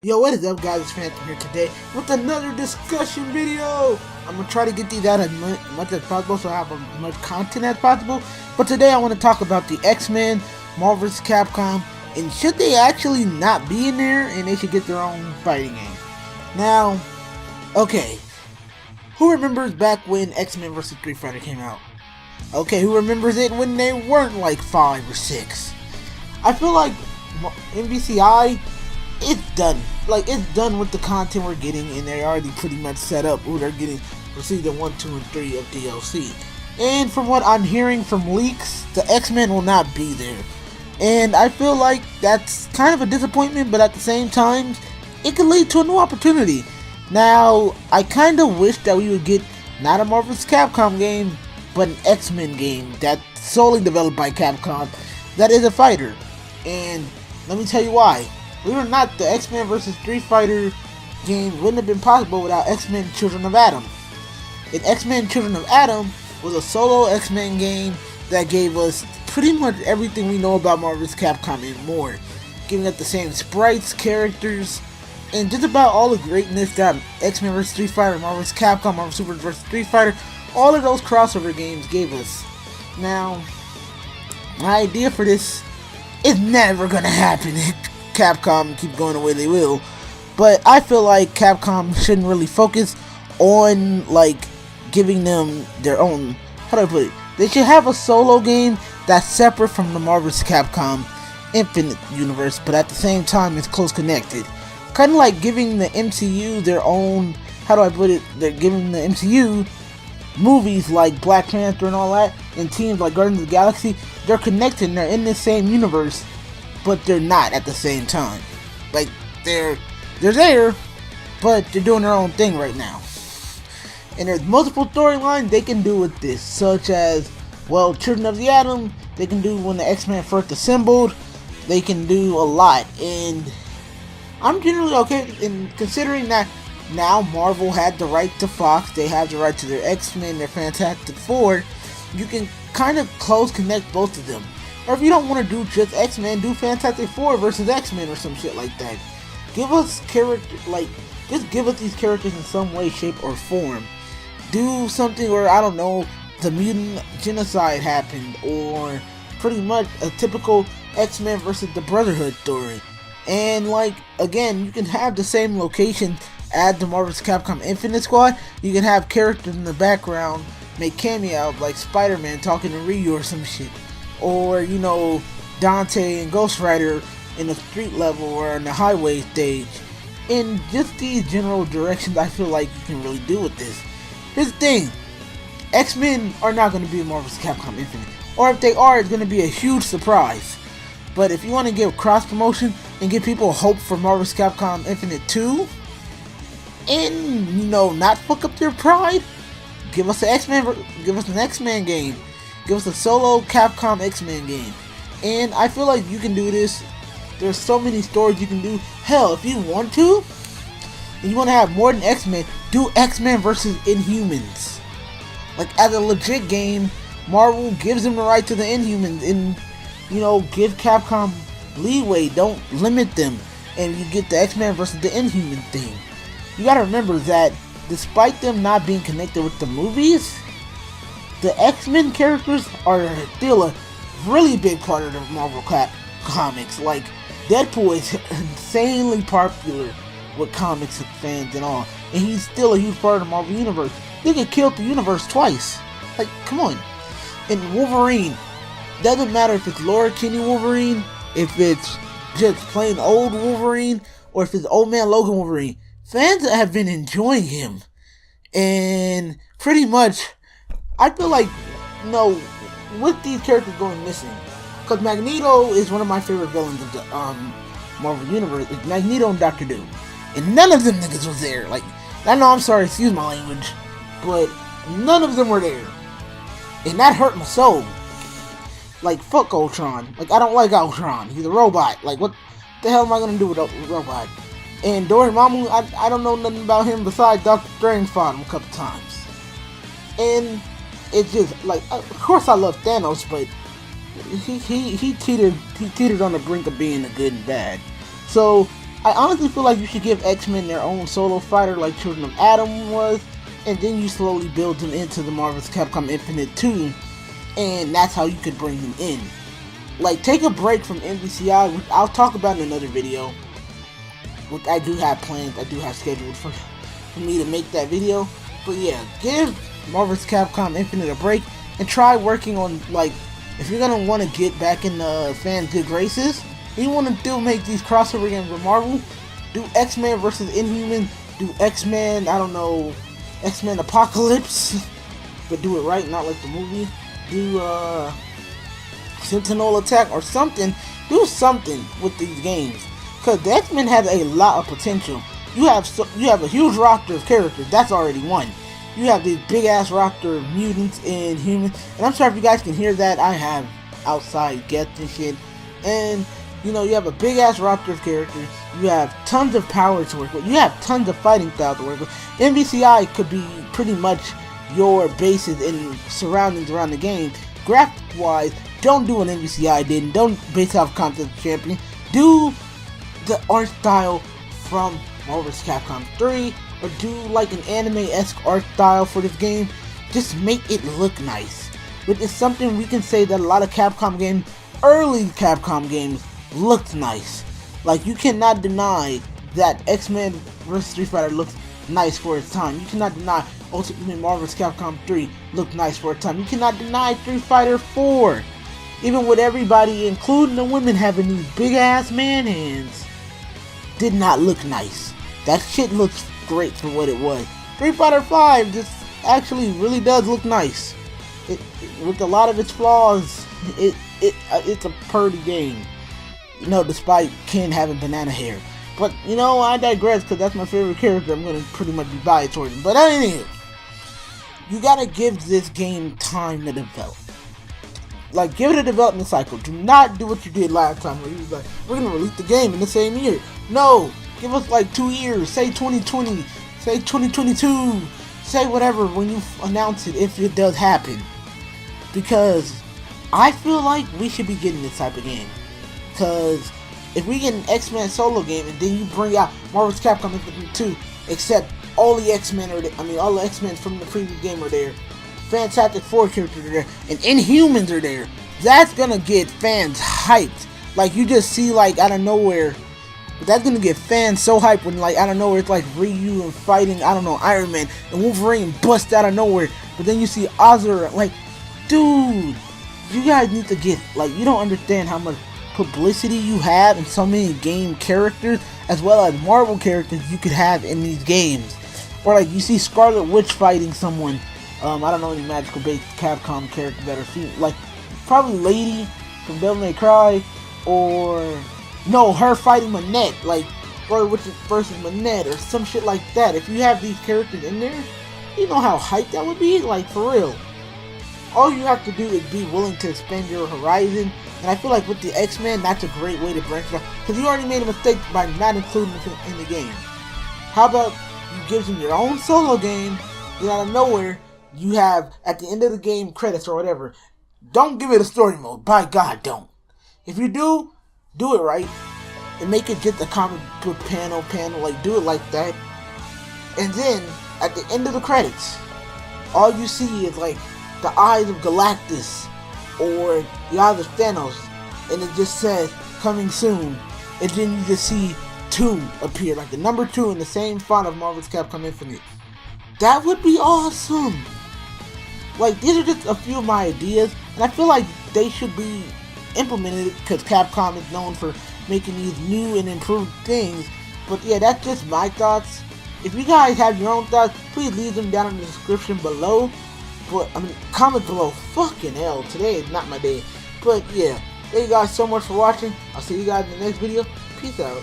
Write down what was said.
Yo, what is up, guys? It's Phantom here today with another discussion video. I'm gonna try to get these out as much as possible so I have as much content as possible. But today I want to talk about the X-Men, Marvel vs. Capcom, and should they actually not be in there and they should get their own fighting game. Now, okay, who remembers back when X-Men vs. Street Fighter came out? Okay, who remembers it when they weren't like 5 or 6? I feel like Mvci, it's done. Like, it's done with the content we're getting, and they're already pretty much set up who they're getting for season 1, 2, and 3 of DLC. And from what I'm hearing from leaks, the X-Men will not be there. And I feel like that's kind of a disappointment, but at the same time, it could lead to a new opportunity. Now, I kind of wish that we would get not a Marvel vs. Capcom game, but an X-Men game that's solely developed by Capcom that is a fighter. And let me tell you why. Believe it or not, the X-Men vs. Street Fighter game wouldn't have been possible without X-Men Children of Atom. And X-Men Children of Atom was a solo X-Men game that gave us pretty much everything we know about Marvel vs. Capcom and more. Giving us the same sprites, characters, and just about all the greatness that X-Men vs. Street Fighter, Marvel vs. Capcom, Marvel Super vs. Street Fighter, all of those crossover games gave us. Now, my idea for this is never gonna happen. Capcom keep going the way they will, but I feel like Capcom shouldn't really focus on like giving them their own, how do I put it, they should have a solo game that's separate from the Marvel vs. Capcom Infinite universe, but at the same time it's close connected, kind of like giving the MCU their own, how do I put it, they're giving the MCU movies like Black Panther and all that, and teams like Guardians of the Galaxy. They're connected and they're in the same universe, but they're not at the same time. Like, they're there, but they're doing their own thing right now. And there's multiple storylines they can do with this, such as, well, Children of the Atom, they can do when the X-Men first assembled, they can do a lot. And I'm generally okay in considering that now Marvel had the right to Fox, they have the right to their X-Men, their Fantastic Four. You can kind of close connect both of them. Or if you don't want to do just X-Men, do Fantastic Four versus X-Men or some shit like that. Give us just give us these characters in some way, shape, or form. Do something where, I don't know, the mutant genocide happened, or pretty much a typical X-Men versus the Brotherhood story. And like, again, you can have the same location as the Marvel vs. Capcom Infinite Squad. You can have characters in the background make cameo like Spider-Man talking to Ryu or some shit. Or, you know, Dante and Ghost Rider in the street level or in the highway stage. In just these general directions, I feel like you can really do with this. Here's the thing. X-Men are not going to be in Marvel vs. Capcom Infinite. Or if they are, it's going to be a huge surprise. But if you want to give cross-promotion and give people hope for Marvel vs. Capcom Infinite 2, and, you know, not fuck up their pride, give us an X-Men game. Give us a solo Capcom X-Men game. And I feel like you can do this. There's so many stories you can do. Hell, if you want to, and you want to have more than X-Men, do X-Men versus Inhumans. Like, as a legit game, Marvel gives them the right to the Inhumans, and, you know, give Capcom leeway. Don't limit them. And you get the X-Men versus the Inhuman thing. You gotta remember that despite them not being connected with the movies, the X-Men characters are still a really big part of the Marvel comics. Like, Deadpool is insanely popular with comics fans and all, and he's still a huge part of the Marvel universe. They get killed the universe twice. Like, come on. And Wolverine, doesn't matter if it's Laura Kinney Wolverine, if it's just plain old Wolverine, or if it's Old Man Logan Wolverine. Fans have been enjoying him, and pretty much, I feel like, you know, with these characters going missing, because Magneto is one of my favorite villains of the Marvel Universe. It's Magneto and Doctor Doom, and none of them niggas was there. Like, I know, I'm sorry, excuse my language, but none of them were there, and that hurt my soul. Like, fuck Ultron. Like, I don't like Ultron. He's a robot. Like, what the hell am I gonna do with a robot? And Dormammu, I don't know nothing about him besides Doctor Strange fought him a couple times. And it's just like, of course I love Thanos, but he teetered on the brink of being a good and bad. So I honestly feel like you should give X-Men their own solo fighter like Children of Atom was, and then you slowly build them into the Marvel's Capcom Infinite 2, and that's how you could bring them in. Like, take a break from Mvci, which I'll talk about in another video, which I do have plans, I do have scheduled for me to make that video. But yeah, give Marvel's Capcom Infinite a break, and try working on, like, if you're gonna want to get back in the fans' good graces, you want to do make these crossover games with Marvel, do X-Men versus Inhuman, do X-Men, I don't know, X-Men Apocalypse, but do it right, not like the movie. Do Sentinel Attack or something. Do something with these games, because the X-Men have a lot of potential. You have a huge roster of characters. That's already one. You have these big ass roster of mutants and humans, and I'm sorry if you guys can hear that. I have outside guests and shit, and you know, you have a big ass roster of characters. You have tons of power to work with. You have tons of fighting style to work with. Mvci could be pretty much your bases and surroundings around the game. Graphic wise, don't do what Mvci did. Don't base off Concept Champion. Do the art style from Marvel's Capcom 3, or do like an anime-esque art style for this game. Just make it look nice. Which is something we can say that a lot of Capcom games, early Capcom games, looked nice. Like, you cannot deny that X-Men vs. Street Fighter looked nice for its time. You cannot deny Ultimate Marvel's Capcom 3 looked nice for its time. You cannot deny Street Fighter 4. Even with everybody, including the women, having these big ass man hands, did not look nice. That shit looks great for what it was. Street Fighter 5 just actually really does look nice. With a lot of its flaws, it's a pretty game. You know, despite Ken having banana hair. But, you know, I digress, because that's my favorite character. I'm going to pretty much be biased towards him. But anyway, you gotta give this game time to develop. Like, give it a development cycle. Do not do what you did last time, where you was like, we're going to release the game in the same year. No, give us like 2 years. Say 2020, say 2022, say whatever when you announce it, if it does happen. Because I feel like we should be getting this type of game. Because if we get an X-Men solo game and then you bring out Marvel's Capcom Infinite 2, except all the X-Men are there, all the X-Men from the previous game are there, Fantastic Four characters are there, and Inhumans are there, that's gonna get fans hyped. Like, you just see, like, out of nowhere, but that's gonna get fans so hyped when, like, out of nowhere it's like Ryu and fighting, I don't know, Iron Man, and Wolverine busts out of nowhere, but then you see Azura. Like, dude, you guys need to get, like, you don't understand how much publicity you have in so many game characters, as well as Marvel characters you could have in these games. Or like, you see Scarlet Witch fighting someone, I don't know any magical based Capcom characters that are female, like probably Lady from Devil May Cry, or no, her fighting Manette, like Scarlet Witch versus Manette, or some shit like that. If you have these characters in there, you know how hyped that would be, like, for real. All you have to do is be willing to expand your horizon. And I feel like with the X-Men, that's a great way to branch it out. Because you already made a mistake by not including them in the game. How about you give them your own solo game, and out of nowhere, you have, at the end of the game, credits or whatever. Don't give it a story mode. By God, don't. If you do it right. And make it just a comic book panel, like, do it like that. And then, at the end of the credits, all you see is, like, the eyes of Galactus, or the eyes of Thanos, and it just says coming soon, and then you just see 2 appear, like the number 2 in the same font of Marvel's Capcom Infinite. That would be awesome. Like, these are just a few of my ideas, and I feel like they should be implemented, because Capcom is known for making these new and improved things. But yeah, that's just my thoughts. If you guys have your own thoughts, please leave them down in the description below. But, comment below. Fucking hell, today is not my day. But yeah, thank you guys so much for watching. I'll see you guys in the next video. Peace out.